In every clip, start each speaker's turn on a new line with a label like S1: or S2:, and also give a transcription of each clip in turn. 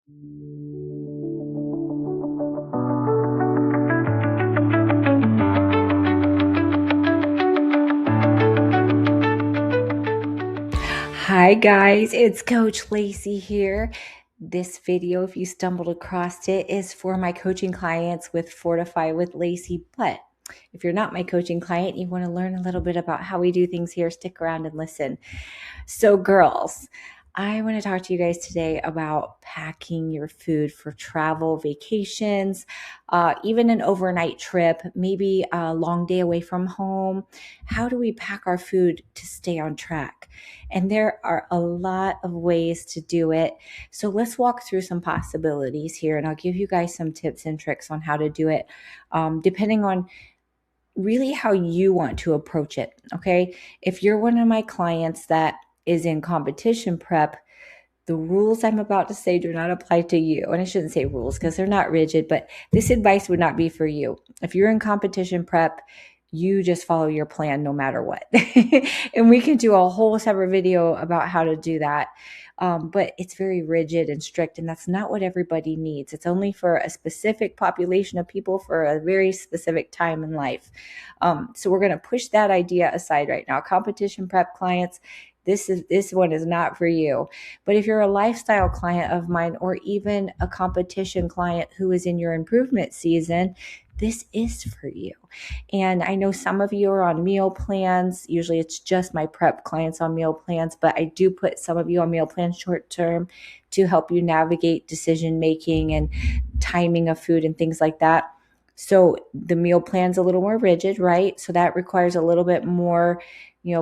S1: Hi guys, it's Coach Lacey here. This video, if you stumbled across it, is for my coaching clients with Fortify with Lacey. But if you're not my coaching client, you want to learn a little bit about how we do things here, stick around and listen. So, girls, I want to talk to you guys today about packing your food for travel, vacations, even an overnight trip, maybe a long day away from home. How do we pack our food to stay on track? And there are a lot of ways to do it. So let's walk through some possibilities here, and I'll give you guys some tips and tricks on how to do it, depending on really how you want to approach it. Okay. If you're one of my clients that is in competition prep, the rules I'm about to say do not apply to you. And I shouldn't say rules because they're not rigid, but this advice would not be for you. If you're in competition prep, you just follow your plan no matter what. And we can do a whole separate video about how to do that. But it's very rigid and strict, and that's not what everybody needs. It's only for a specific population of people for a very specific time in life. So we're going to push that idea aside right now. Competition prep clients, this one is not for you. But if you're a lifestyle client of mine, or even a competition client who is in your improvement season, this is for you. And I know some of you are on meal plans. Usually it's just my prep clients on meal plans, but I do put some of you on meal plans short term to help you navigate decision making and timing of food and things like that. So the meal plan's a little more rigid, right? So that requires a little bit more,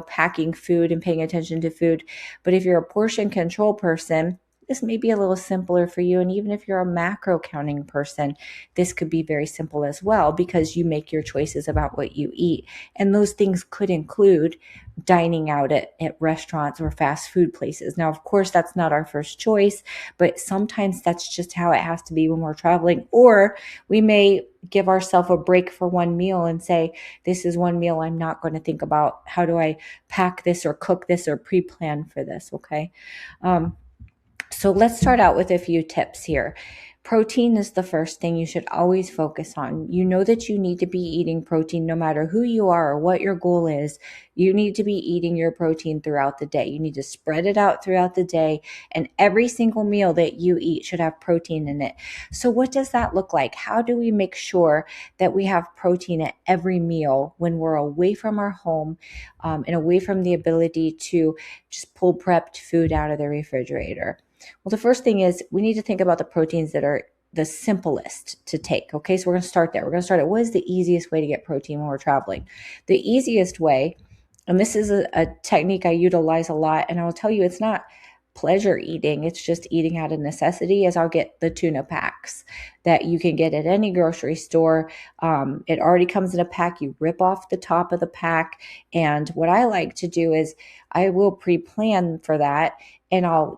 S1: packing food and paying attention to food. But if you're a portion control person, this may be a little simpler for you. And even if you're a macro counting person, this could be very simple as well, because you make your choices about what you eat. And those things could include dining out at restaurants or fast food places. Now, of course, that's not our first choice, but sometimes that's just how it has to be when we're traveling. Or we may give ourselves a break for one meal and say, this is one meal I'm not going to think about how do I pack this or cook this or pre-plan for this. Okay. So let's start out with a few tips here. Protein is the first thing you should always focus on. You know that you need to be eating protein no matter who you are or what your goal is. You need to be eating your protein throughout the day. You need to spread it out throughout the day, and every single meal that you eat should have protein in it. So what does that look like? How do we make sure that we have protein at every meal when we're away from our home, and away from the ability to just pull prepped food out of the refrigerator? Well, the first thing is we need to think about the proteins that are the simplest to take. Okay, so we're going to start there. We're going to start at what is the easiest way to get protein when we're traveling? The easiest way, and this is a technique I utilize a lot, and I will tell you it's not pleasure eating, it's just eating out of necessity, is I'll get the tuna packs that you can get at any grocery store. It already comes in a pack. You rip off the top of the pack, and what I like to do is I will pre-plan for that, and I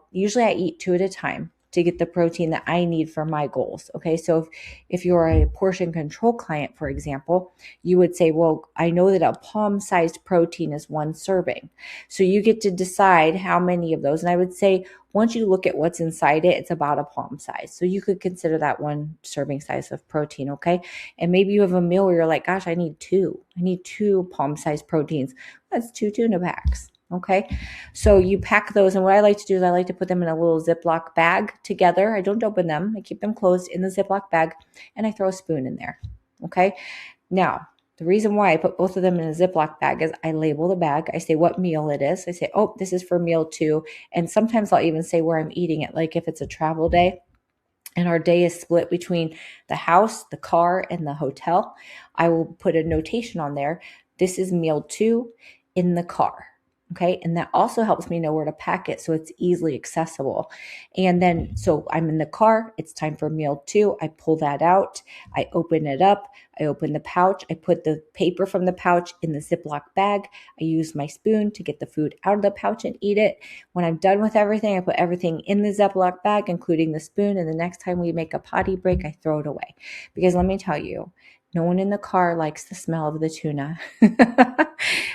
S1: eat two at a time to get the protein that I need for my goals. Okay, so if you're a portion control client, for example, you would say, well, I know that a palm-sized protein is one serving. So you get to decide how many of those. And I would say once you look at what's inside it, it's about a palm size. So you could consider that one serving size of protein, okay? And maybe you have a meal where you're like, gosh, I need two palm-sized proteins. That's two tuna packs. Okay, so you pack those, and what I like to do is I like to put them in a little Ziploc bag together. I don't open them. I keep them closed in the Ziploc bag, and I throw a spoon in there. Okay, now the reason why I put both of them in a Ziploc bag is I label the bag. I say what meal it is. I say, oh, this is for meal 2, and sometimes I'll even say where I'm eating it. Like if it's a travel day and our day is split between the house, the car, and the hotel, I will put a notation on there. This is meal 2 in the car. Okay. And that also helps me know where to pack it so it's easily accessible. And then, so I'm in the car, it's time for meal 2. I pull that out, I open it up, I open the pouch, I put the paper from the pouch in the Ziploc bag. I use my spoon to get the food out of the pouch and eat it. When I'm done with everything, I put everything in the Ziploc bag, including the spoon. And the next time we make a potty break, I throw it away. Because let me tell you, No one in the car likes the smell of the tuna.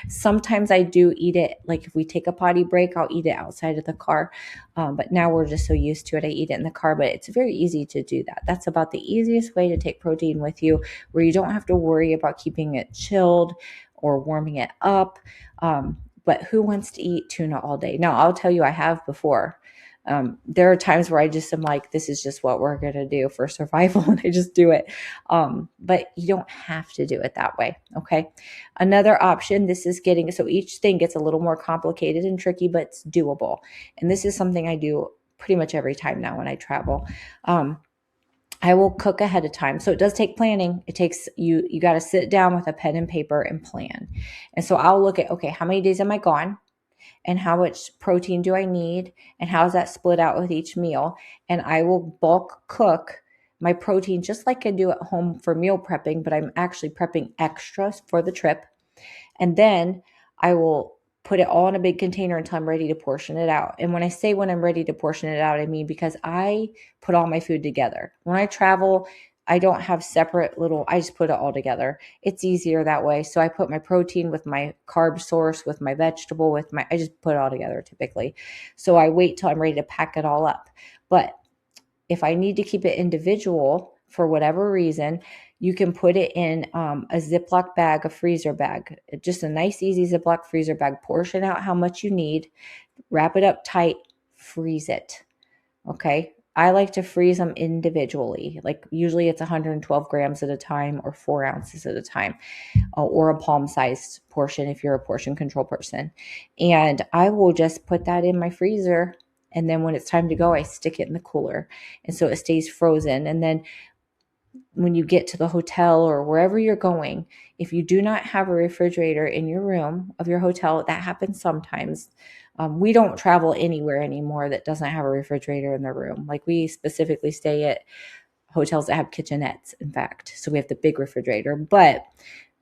S1: Sometimes I do eat it. Like if we take a potty break, I'll eat it outside of the car. But now we're just so used to it. I eat it in the car, but it's very easy to do that. That's about the easiest way to take protein with you, where you don't have to worry about keeping it chilled or warming it up. But who wants to eat tuna all day? Now, I'll tell you, I have before. There are times where I just am like, this is just what we're going to do for survival. And I just do it. But you don't have to do it that way. Okay. Another option, so each thing gets a little more complicated and tricky, but it's doable. And this is something I do pretty much every time now when I travel. I will cook ahead of time. So it does take planning. It takes you got to sit down with a pen and paper and plan. And so I'll look at, okay, how many days am I gone? And how much protein do I need? And how is that split out with each meal? And I will bulk cook my protein just like I do at home for meal prepping, but I'm actually prepping extras for the trip. And then I will put it all in a big container until I'm ready to portion it out. And when I say when I'm ready to portion it out, I mean because I put all my food together. When I travel, I don't have separate I just put it all together. It's easier that way. So I put my protein with my carb source, with my vegetable, I just put it all together typically. So I wait till I'm ready to pack it all up. But if I need to keep it individual for whatever reason, you can put it in a Ziploc bag, a freezer bag, just a nice, easy Ziploc freezer bag. Portion out how much you need, wrap it up tight, freeze it. Okay. I like to freeze them individually. Like usually it's 112 grams at a time or 4 ounces at a time, or a palm-sized portion if you're a portion control person. And I will just put that in my freezer. And then when it's time to go, I stick it in the cooler. And so it stays frozen. And then when you get to the hotel or wherever you're going, if you do not have a refrigerator in your room of your hotel, that happens sometimes. We don't travel anywhere anymore that doesn't have a refrigerator in the room. Like we specifically stay at hotels that have kitchenettes, in fact. So we have the big refrigerator. But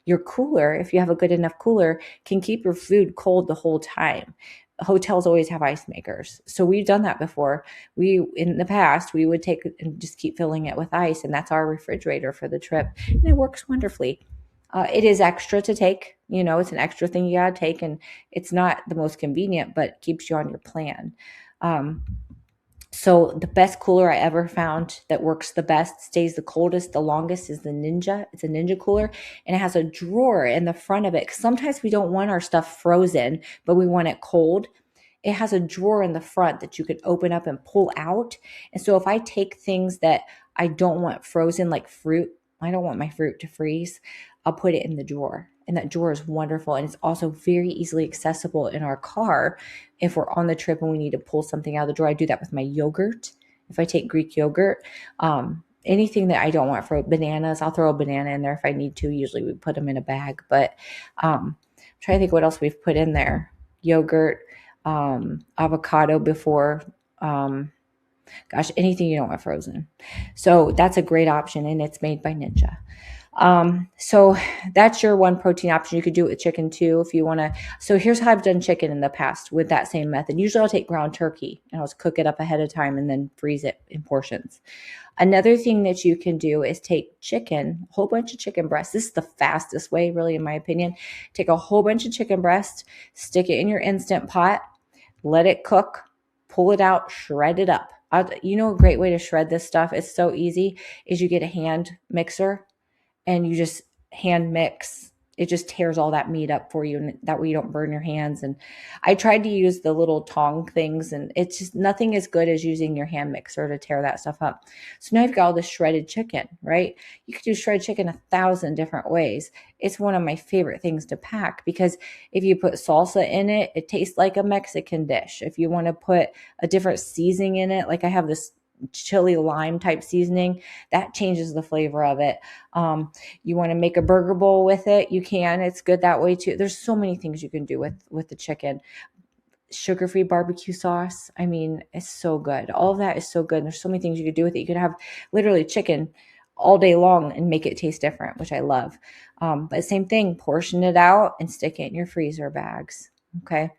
S1: your cooler, if you have a good enough cooler, can keep your food cold the whole time. Hotels always have ice makers. So we've done that before. In the past, we would take and just keep filling it with ice, and that's our refrigerator for the trip. And it works wonderfully. It is extra to take, it's an extra thing you got to take, and it's not the most convenient, but keeps you on your plan. So the best cooler I ever found that works the best, stays the coldest, the longest is the Ninja. It's a Ninja cooler, and it has a drawer in the front of it. 'Cause sometimes we don't want our stuff frozen, but we want it cold. It has a drawer in the front that you could open up and pull out. And so if I take things that I don't want frozen, like fruit, I don't want my fruit to freeze, I'll put it in the drawer. And that drawer is wonderful. And it's also very easily accessible in our car. If we're on the trip and we need to pull something out of the drawer, I do that with my yogurt. If I take Greek yogurt, anything that I don't want for bananas, I'll throw a banana in there if I need to. Usually we put them in a bag, but I'm trying to think what else we've put in there. Yogurt, avocado before, anything you don't want frozen. So that's a great option, and it's made by Ninja. So that's your one protein option. You could do it with chicken too if you want to. So here's how I've done chicken in the past with that same method. Usually I'll take ground turkey and I'll just cook it up ahead of time and then freeze it in portions. Another thing that you can do is take chicken, a whole bunch of chicken breasts. This is the fastest way, really, in my opinion. Take a whole bunch of chicken breast, stick it in your Instant Pot, let it cook, pull it out, shred it up. A great way to shred this stuff, it's so easy, is you get a hand mixer and you just hand mix. It just tears all that meat up for you, and that way you don't burn your hands. And I tried to use the little tong things, and it's just nothing as good as using your hand mixer to tear that stuff up. So now you've got all this shredded chicken, right? You could do shredded chicken 1,000 different ways. It's one of my favorite things to pack because if you put salsa in it, it tastes like a Mexican dish. If you want to put a different seasoning in it, like I have this chili lime type seasoning, that changes the flavor of it. You want to make a burger bowl with it, you can. It's good that way too. There's so many things you can do with the chicken. Sugar-free barbecue sauce, I mean, it's so good. All of that is so good. And there's so many things you could do with it. You could have literally chicken all day long and make it taste different, which I love. But same thing, portion it out and stick it in your freezer bags. Okay.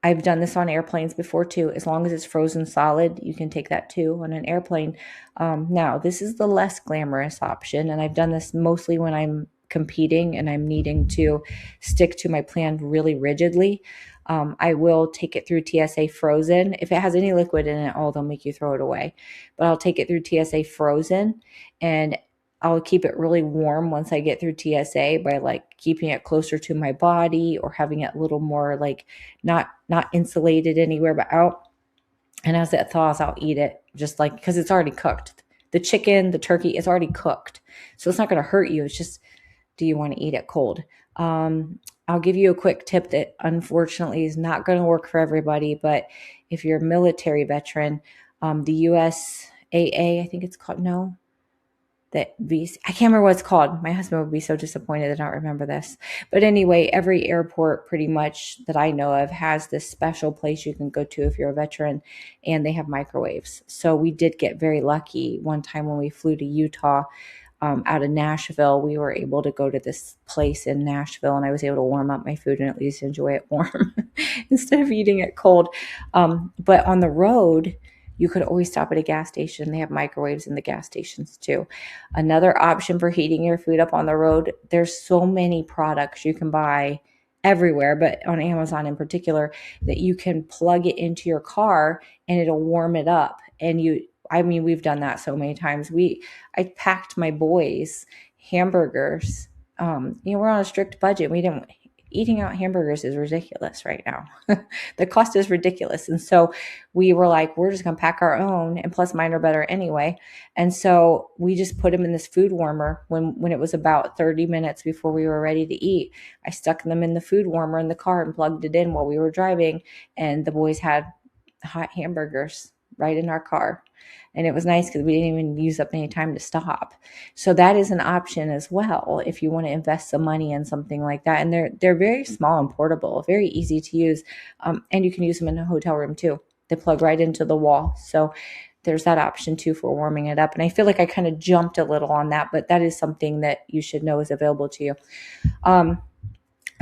S1: I've done this on airplanes before too. As long as it's frozen solid, you can take that too on an airplane. Now, this is the less glamorous option, and I've done this mostly when I'm competing and I'm needing to stick to my plan really rigidly. I will take it through TSA frozen. If it has any liquid in it, they'll make you throw it away. But I'll take it through TSA frozen, and I'll keep it really warm once I get through TSA by like keeping it closer to my body or having it a little more like not insulated anywhere but out. And as it thaws, I'll eat it just like because it's already cooked. The chicken, the turkey, it's already cooked. So it's not going to hurt you. It's just, do you want to eat it cold? I'll give you a quick tip that unfortunately is not going to work for everybody. But if you're a military veteran, the USAA, I think it's called, no, that I can't remember what it's called. My husband would be so disappointed to not remember this. But anyway, every airport pretty much that I know of has this special place you can go to if you're a veteran, and they have microwaves. So we did get very lucky one time when we flew to Utah. Out of Nashville, we were able to go to this place in Nashville, and I was able to warm up my food and at least enjoy it warm instead of eating it cold. But on the road, you could always stop at a gas station. They have microwaves in the gas stations too. Another option for heating your food up on the road, there's so many products you can buy everywhere, but on Amazon in particular, that you can plug it into your car and it'll warm it up. And we've done that so many times. I packed my boys hamburgers. We're on a strict budget. Eating out hamburgers is ridiculous right now. The cost is ridiculous. And so we were like, we're just going to pack our own. And plus mine are better anyway. And so we just put them in this food warmer when it was about 30 minutes before we were ready to eat. I stuck them in the food warmer in the car and plugged it in while we were driving. And the boys had hot hamburgers right in our car. And it was nice because we didn't even use up any time to stop. So that is an option as well if you want to invest some money in something like that. And they're very small and portable, very easy to use. And you can use them in a hotel room too. They plug right into the wall. So there's that option too for warming it up. And I feel like I kind of jumped a little on that, but that is something that you should know is available to you.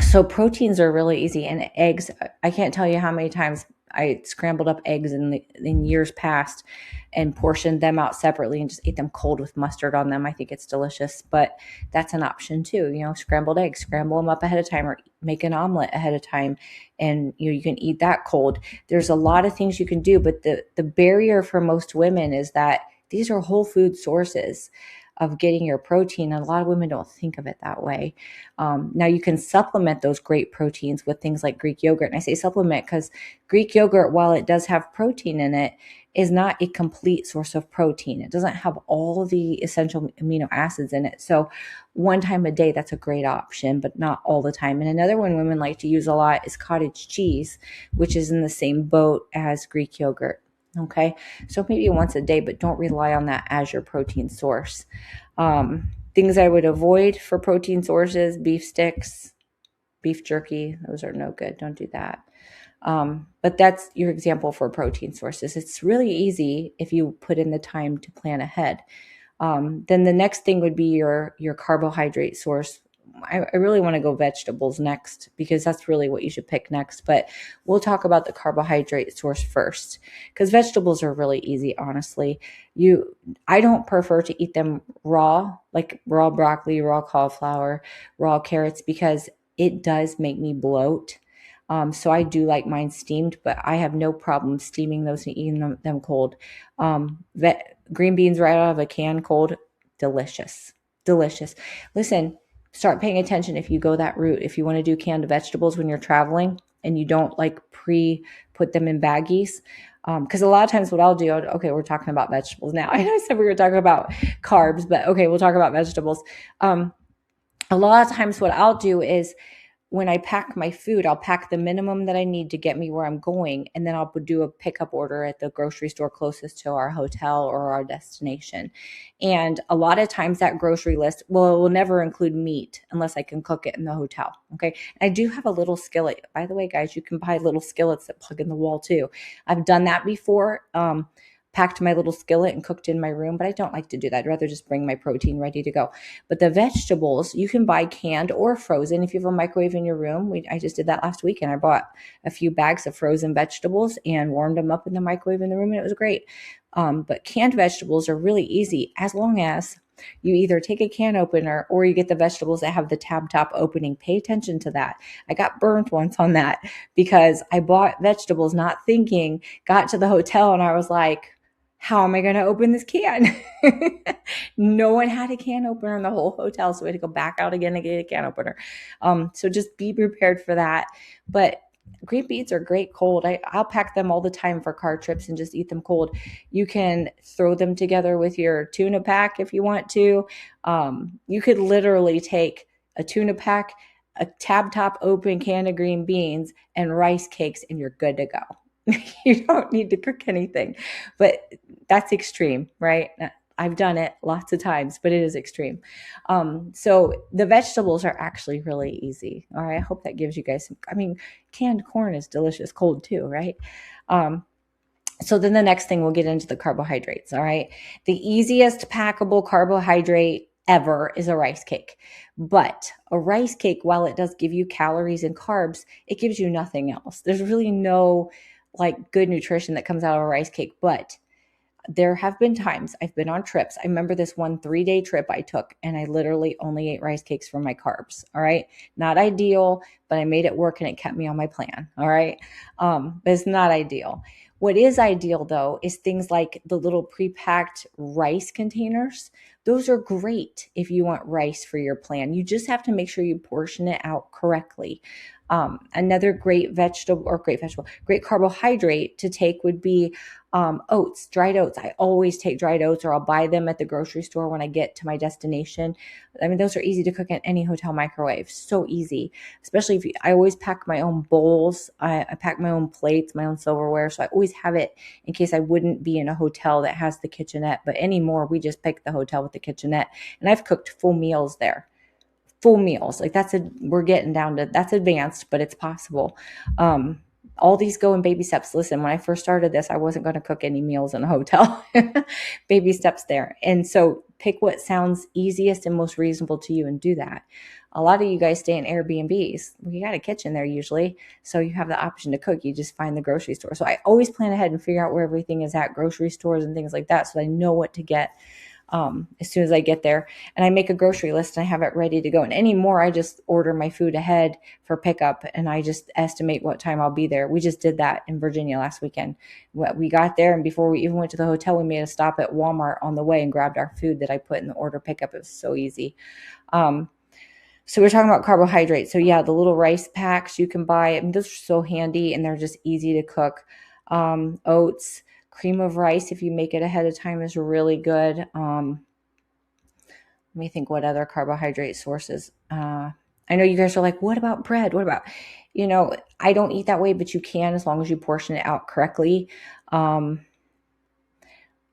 S1: So proteins are really easy, and eggs. I can't tell you how many times I scrambled up eggs in years past and portioned them out separately and just ate them cold with mustard on them. I think it's delicious, but that's an option too. Scrambled eggs, scramble them up ahead of time or make an omelet ahead of time. And you can eat that cold. There's a lot of things you can do, but the barrier for most women is that these are whole food sources of getting your protein. And a lot of women don't think of it that way. Now you can supplement those great proteins with things like Greek yogurt. And I say supplement because Greek yogurt, while it does have protein in it, is not a complete source of protein. It doesn't have all the essential amino acids in it. So one time a day, that's a great option, but not all the time. And another one women like to use a lot is cottage cheese, which is in the same boat as Greek yogurt. Okay, so maybe once a day, but don't rely on that as your protein source. Things I would avoid for protein sources: beef sticks, beef jerky. Those are no good. Don't do that. But that's your example for protein sources. It's really easy if you put in the time to plan ahead. Then the next thing would be your carbohydrate source. I really want to go vegetables next because that's really what you should pick next. But we'll talk about the carbohydrate source first because vegetables are really easy, honestly. I don't prefer to eat them raw, like raw broccoli, raw cauliflower, raw carrots, because it does make me bloat. So I do like mine steamed, but I have no problem steaming those and eating them cold. Green beans right out of a can cold, delicious. Listen, start paying attention if you go that route. If you want to do canned vegetables when you're traveling and you don't like put them in baggies. Because a lot of times what I'll do, okay, we're talking about vegetables now. I know I said we were talking about carbs, but okay, we'll talk about vegetables. A lot of times what I'll do is when I pack my food, I'll pack the minimum that I need to get me where I'm going. And then I'll do a pickup order at the grocery store closest to our hotel or our destination. And a lot of times that grocery list, it will never include meat unless I can cook it in the hotel. Okay. And I do have a little skillet. By the way, guys, you can buy little skillets that plug in the wall too. I've done that before. packed my little skillet and cooked in my room, but I don't like to do that. I'd rather just bring my protein ready to go. But the vegetables, you can buy canned or frozen if you have a microwave in your room. I just did that last week, and I bought a few bags of frozen vegetables and warmed them up in the microwave in the room, and it was great. But canned vegetables are really easy as long as you either take a can opener or you get the vegetables that have the tab top opening. Pay attention to that. I got burnt once on that because I bought vegetables not thinking, got to the hotel, and I was like, how am I going to open this can? No one had a can opener in the whole hotel, so we had to go back out again and get a can opener. So just be prepared for that. But green beans are great cold. I'll pack them all the time for car trips and just eat them cold. You can throw them together with your tuna pack if you want to. You could literally take a tuna pack, a tab top open can of green beans, and rice cakes, and you're good to go. You don't need to cook anything. But that's extreme, right? I've done it lots of times, but it is extreme. So the vegetables are actually really easy. All right. I hope that gives you guys some, canned corn is delicious cold too, right? So then the next thing, we'll get into the carbohydrates. All right. The easiest packable carbohydrate ever is a rice cake. But a rice cake, while it does give you calories and carbs, it gives you nothing else. There's really no good nutrition that comes out of a rice cake. But there have been times I've been on trips. I remember this one 3-day trip I took, and I literally only ate rice cakes for my carbs. All right. Not ideal, but I made it work and it kept me on my plan. All right. But it's not ideal. What is ideal though is things like the little pre-packed rice containers. Those are great if you want rice for your plan. You just have to make sure you portion it out correctly. Another great carbohydrate to take would be oats, dried oats. I always take dried oats, or I'll buy them at the grocery store when I get to my destination. Those are easy to cook in any hotel microwave. So easy, especially I always pack my own bowls. I pack my own plates, my own silverware. So I always have it in case I wouldn't be in a hotel that has the kitchenette. But anymore, we just pick the hotel with the kitchenette. And I've cooked full meals there. Full meals. We're getting down to, that's advanced, but it's possible. All these go in baby steps. Listen, when I first started this, I wasn't going to cook any meals in a hotel. Baby steps there. And so pick what sounds easiest and most reasonable to you and do that. A lot of you guys stay in Airbnbs. You got a kitchen there usually, so you have the option to cook. You just find the grocery store. So I always plan ahead and figure out where everything is at, grocery stores and things like that, so I know what to get as soon as I get there. And I make a grocery list and I have it ready to go. And anymore, I just order my food ahead for pickup and I just estimate what time I'll be there. We just did that in Virginia last weekend. We got there, and before we even went to the hotel, we made a stop at Walmart on the way and grabbed our food that I put in the order pickup. It was so easy. So we're talking about carbohydrates. So yeah, the little rice packs you can buy, those are so handy and they're just easy to cook. Oats, cream of rice, if you make it ahead of time, is really good. Let me think what other carbohydrate sources. I know you guys are like, what about bread? What about, I don't eat that way, but you can as long as you portion it out correctly.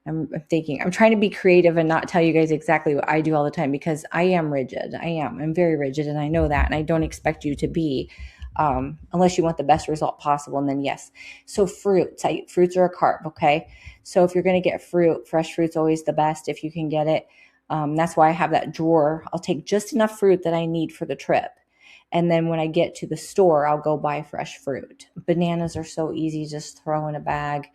S1: I'm thinking, I'm trying to be creative and not tell you guys exactly what I do all the time, because I am rigid. I'm very rigid, and I know that, and I don't expect you to be, unless you want the best result possible. And then yes. So fruits are a carb. Okay. So if you're going to get fruit, fresh fruit's always the best if you can get it. That's why I have that drawer. I'll take just enough fruit that I need for the trip. And then when I get to the store, I'll go buy fresh fruit. Bananas are so easy, just throw in a bag.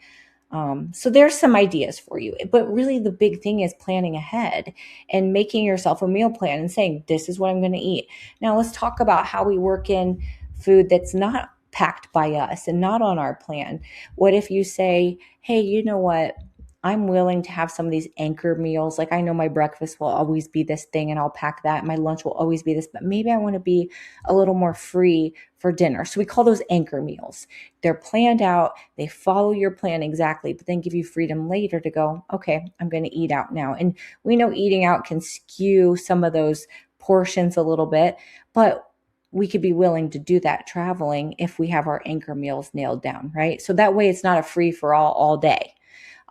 S1: So there's some ideas for you, but really the big thing is planning ahead and making yourself a meal plan and saying, this is what I'm going to eat. Now let's talk about how we work in food that's not packed by us and not on our plan. What if you say, hey, you know what? I'm willing to have some of these anchor meals. Like, I know my breakfast will always be this thing and I'll pack that. My lunch will always be this, but maybe I want to be a little more free for dinner. So we call those anchor meals. They're planned out. They follow your plan exactly, but then give you freedom later to go, okay, I'm going to eat out now. And we know eating out can skew some of those portions a little bit, but we could be willing to do that traveling if we have our anchor meals nailed down, right? So that way it's not a free for all day.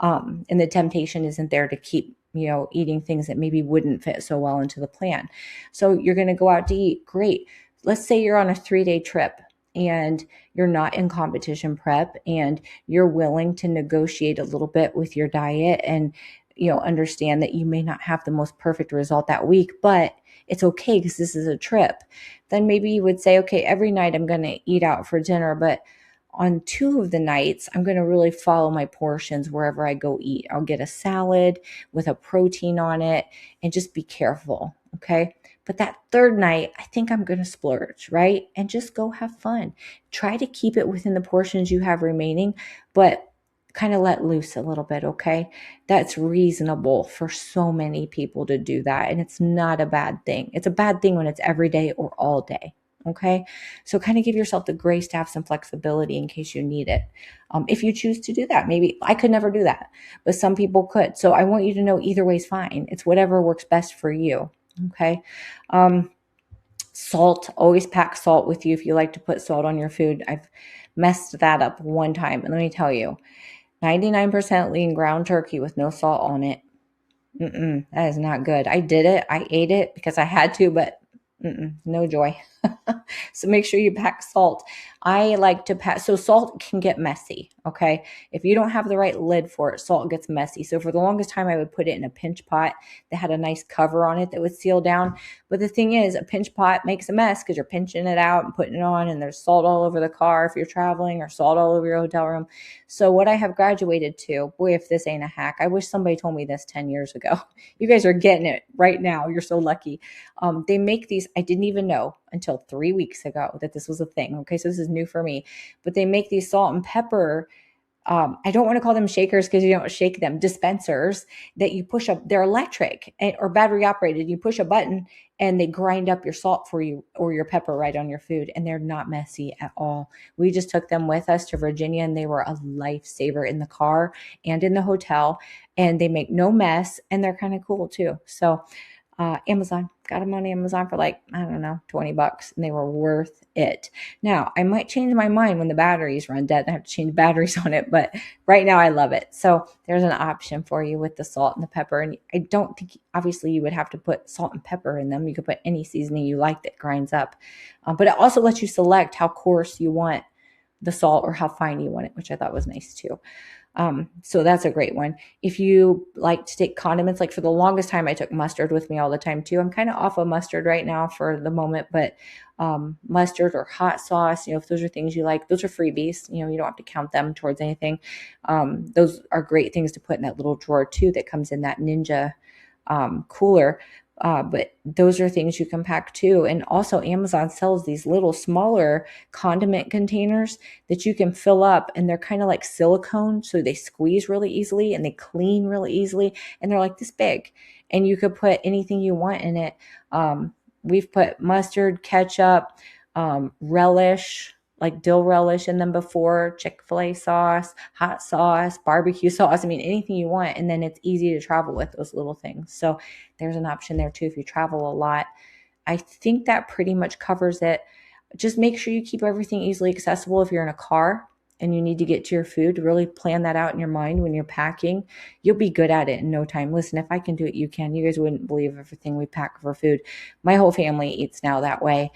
S1: And the temptation isn't there to keep, eating things that maybe wouldn't fit so well into the plan. So you're going to go out to eat. Great. Let's say you're on a 3-day trip and you're not in competition prep and you're willing to negotiate a little bit with your diet and understand that you may not have the most perfect result that week, but it's okay because this is a trip, then maybe you would say, okay, every night I'm going to eat out for dinner, but on 2 of the nights, I'm going to really follow my portions wherever I go eat. I'll get a salad with a protein on it and just be careful, okay? But that 3rd night, I think I'm going to splurge, right? And just go have fun. Try to keep it within the portions you have remaining, but kind of let loose a little bit, okay? That's reasonable for so many people to do that, and it's not a bad thing. It's a bad thing when it's every day or all day. Okay, so kind of give yourself the grace to have some flexibility in case you need it. If you choose to do that, maybe I could never do that, but some people could. So I want you to know either way is fine. It's whatever works best for you. Okay. Salt, always pack salt with you if you like to put salt on your food. I've messed that up one time, and let me tell you, 99% lean ground turkey with no salt on it. That is not good. I did it. I ate it because I had to, but no joy. So make sure you pack salt. I like to pack, so salt can get messy, okay? If you don't have the right lid for it, salt gets messy. So for the longest time, I would put it in a pinch pot that had a nice cover on it that would seal down. But the thing is, a pinch pot makes a mess because you're pinching it out and putting it on, and there's salt all over the car if you're traveling, or salt all over your hotel room. So what I have graduated to, boy, if this ain't a hack, I wish somebody told me this 10 years ago. You guys are getting it right now. You're so lucky. They make these, I didn't even know until 3 weeks ago that this was a thing. Okay, so this is new for me, but they make these salt and pepper. I don't want to call them shakers because you don't shake them, dispensers that you push up. They're electric or battery operated. You push a button and they grind up your salt for you or your pepper right on your food. And they're not messy at all. We just took them with us to Virginia and they were a lifesaver in the car and in the hotel. And they make no mess and they're kind of cool too. So Amazon, got them on Amazon for like, I don't know, $20, and they were worth it. Now, I might change my mind when the batteries run dead and I have to change batteries on it, but right now I love it. So there's an option for you with the salt and the pepper. And I don't think, obviously, you would have to put salt and pepper in them. You could put any seasoning you like that grinds up. But it also lets you select how coarse you want the salt or how fine you want it, which I thought was nice too. So that's a great one. If you like to take condiments, like for the longest time, I took mustard with me all the time too. I'm kind of off of mustard right now for the moment, but mustard or hot sauce, if those are things you like, those are freebies. You don't have to count them towards anything. Those are great things to put in that little drawer too that comes in that Ninja cooler. But those are things you can pack too. And also Amazon sells these little smaller condiment containers that you can fill up, and they're kind of like silicone. So they squeeze really easily and they clean really easily. And they're like this big, and you could put anything you want in it. We've put mustard, ketchup, relish, like dill relish in them before, Chick-fil-A sauce, hot sauce, barbecue sauce. I mean, anything you want. And then it's easy to travel with those little things. So there's an option there too if you travel a lot. I think that pretty much covers it. Just make sure you keep everything easily accessible. If you're in a car and you need to get to your food, really plan that out in your mind when you're packing. You'll be good at it in no time. Listen, if I can do it, you can. You guys wouldn't believe everything we pack for food. My whole family eats now that way.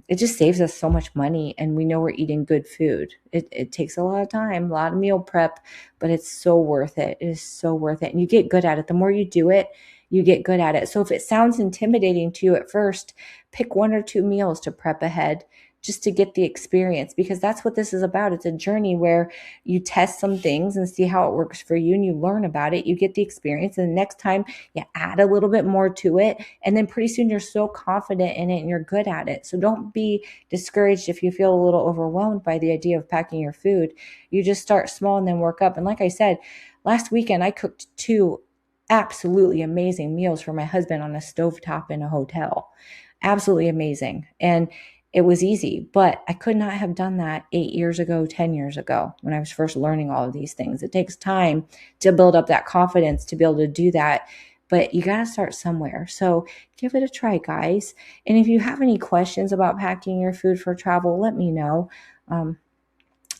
S1: It just saves us so much money, and we know we're eating good food. It takes a lot of time, a lot of meal prep, but it's so worth it. It is so worth it. And you get good at it. The more you do it, you get good at it. So if it sounds intimidating to you at first, pick 1 or 2 meals to prep ahead just to get the experience, because that's what this is about. It's a journey where you test some things and see how it works for you, and you learn about it. You get the experience, and the next time you add a little bit more to it, and then pretty soon you're so confident in it and you're good at it. So don't be discouraged if you feel a little overwhelmed by the idea of packing your food. You just start small and then work up. And like I said, last weekend I cooked 2 absolutely amazing meals for my husband on a stovetop in a hotel. Absolutely amazing. And it was easy, but I could not have done that 8 years ago, 10 years ago when I was first learning all of these things. It takes time to build up that confidence to be able to do that, but you got to start somewhere. So give it a try, guys. And if you have any questions about packing your food for travel, let me know.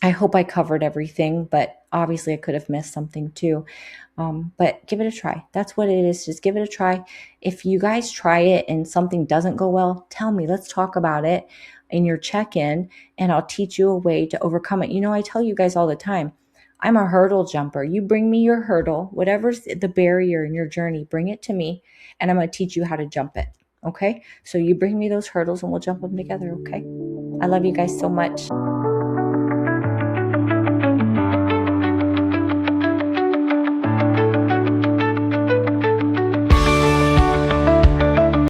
S1: I hope I covered everything, but obviously I could have missed something too. But give it a try. That's what it is. Just give it a try. If you guys try it and something doesn't go well, tell me. Let's talk about it. in your check-in, and I'll teach you a way to overcome it. I tell you guys all the time, I'm a hurdle jumper. You bring me your hurdle, whatever's the barrier in your journey, bring it to me, and I'm going to teach you how to jump it. Okay? So you bring me those hurdles and we'll jump them together. Okay? I love you guys so much.